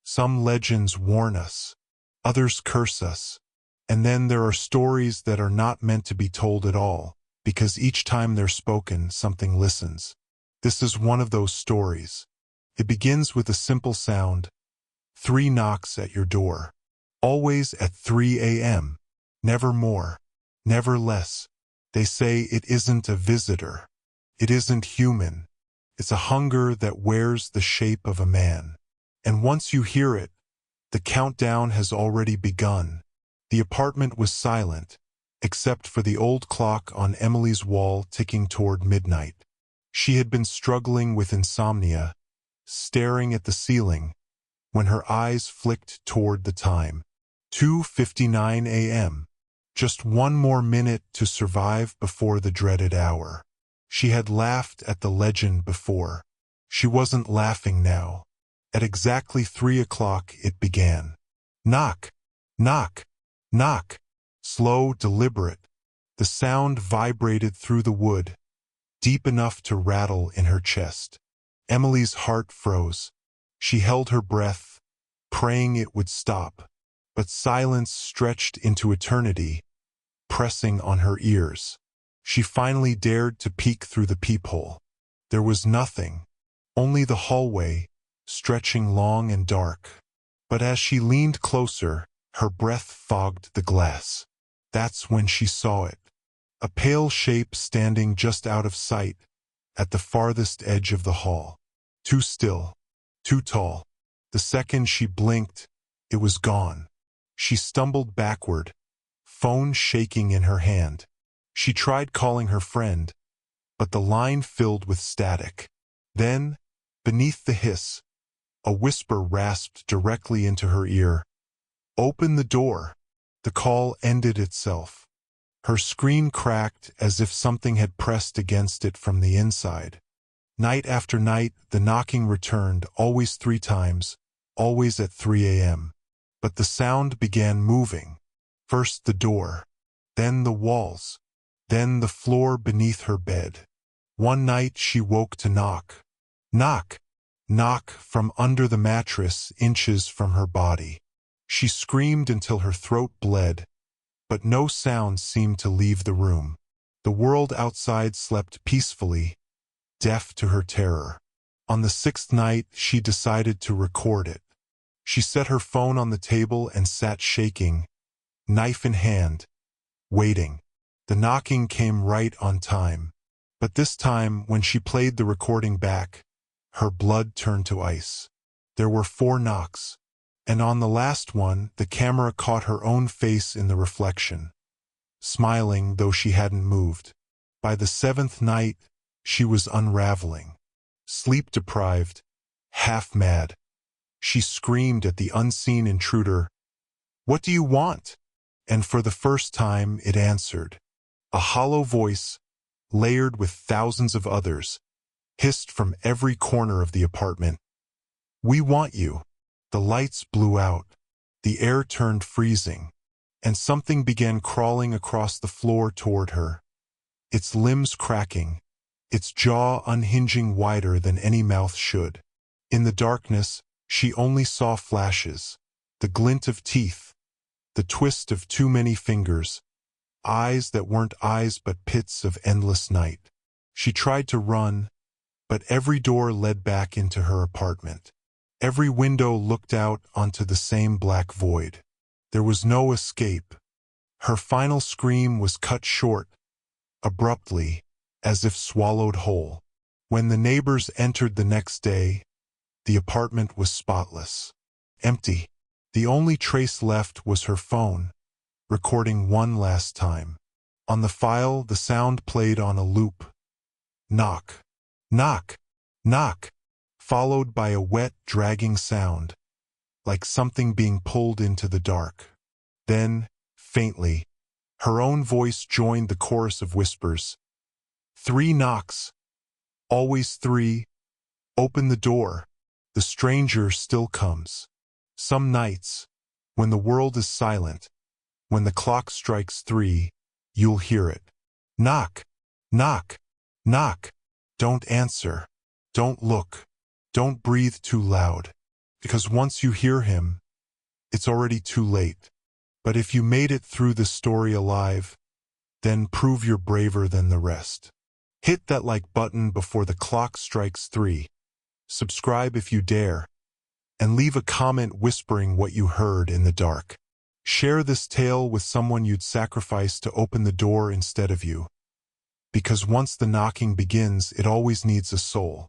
Some legends warn us, others curse us, and then there are stories that are not meant to be told at all, because each time they're spoken, something listens. This is one of those stories. It begins with a simple sound, 3 knocks at your door. Always at 3 a.m. Never more, never less. They say it isn't a visitor. It isn't human. It's a hunger that wears the shape of a man. And once you hear it, the countdown has already begun. The apartment was silent, except for the old clock on Emily's wall ticking toward midnight. She had been struggling with insomnia, staring at the ceiling, when her eyes flicked toward the time. 2:59 a.m. Just one more minute to survive before the dreaded hour. She had laughed at the legend before. She wasn't laughing now. At exactly 3 o'clock it began. Knock, knock, knock. Slow, deliberate. The sound vibrated through the wood, deep enough to rattle in her chest. Emily's heart froze. She held her breath, praying it would stop. But silence stretched into eternity, pressing on her ears. She finally dared to peek through the peephole. There was nothing, only the hallway, stretching long and dark. But as she leaned closer, her breath fogged the glass. That's when she saw it. A pale shape standing just out of sight, at the farthest edge of the hall. Too still, too tall. The second she blinked, it was gone. She stumbled backward, phone shaking in her hand. She tried calling her friend, but the line filled with static. Then, beneath the hiss, a whisper rasped directly into her ear. "Open the door." The call ended itself. Her screen cracked as if something had pressed against it from the inside. Night after night, the knocking returned, always 3 times, always at 3 a.m. But the sound began moving. First the door, then the walls, then the floor beneath her bed. One night she woke to knock. Knock, knock from under the mattress, inches from her body. She screamed until her throat bled, but no sound seemed to leave the room. The world outside slept peacefully, deaf to her terror. On the 6th night, she decided to record it. She set her phone on the table and sat shaking, knife in hand, waiting. The knocking came right on time. But this time, when she played the recording back, her blood turned to ice. There were 4 knocks, and on the last one, the camera caught her own face in the reflection, smiling though she hadn't moved. By the 7th night, she was unraveling. Sleep-deprived, half-mad. She screamed at the unseen intruder, "What do you want?" And for the first time it answered. A hollow voice, layered with thousands of others, hissed from every corner of the apartment. "We want you." The lights blew out. The air turned freezing, and something began crawling across the floor toward her, its limbs cracking, its jaw unhinging wider than any mouth should. In the darkness, she only saw flashes, the glint of teeth, the twist of too many fingers, eyes that weren't eyes but pits of endless night. She tried to run, but every door led back into her apartment. Every window looked out onto the same black void. There was no escape. Her final scream was cut short, abruptly, as if swallowed whole. When the neighbors entered the next day, the apartment was spotless, empty. The only trace left was her phone, recording one last time. On the file, the sound played on a loop. Knock, knock, knock, followed by a wet, dragging sound, like something being pulled into the dark. Then, faintly, her own voice joined the chorus of whispers. 3 knocks. Always 3. Open the door. The stranger still comes. Some nights, when the world is silent, when the clock strikes 3, you'll hear it. Knock, knock, knock. Don't answer. Don't look. Don't breathe too loud. Because once you hear him, it's already too late. But if you made it through the story alive, then prove you're braver than the rest. Hit that like button before the clock strikes 3. Subscribe if you dare, and leave a comment whispering what you heard in the dark. Share this tale with someone you'd sacrifice to open the door instead of you. Because once the knocking begins, it always needs a soul.